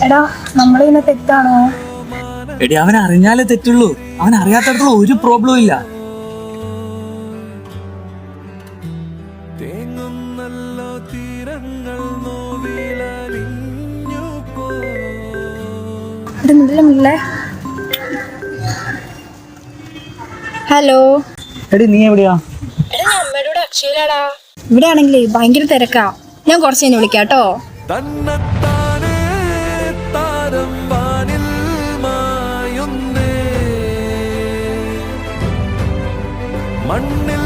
എടാ നമ്മളിങ്ങനെ തെറ്റാണോ? എടി അവൻ അറിഞ്ഞാലേ തെറ്റുള്ളൂ. അവൻ അറിയാത്തടത്തുള്ള ഒരു പ്രോബ്ലവും ഇല്ല. ഹലോ. എടി നീ എവിടെയാ? അമ്മയോട് അക്ഷയിലാടാ. ഇവിടെ ആണെങ്കിലേ ഭയങ്കര തിരക്കാ. ഞാൻ കുറച്ച് കഴിഞ്ഞ് വിളിക്കാട്ടോ. മണ്ണിൽ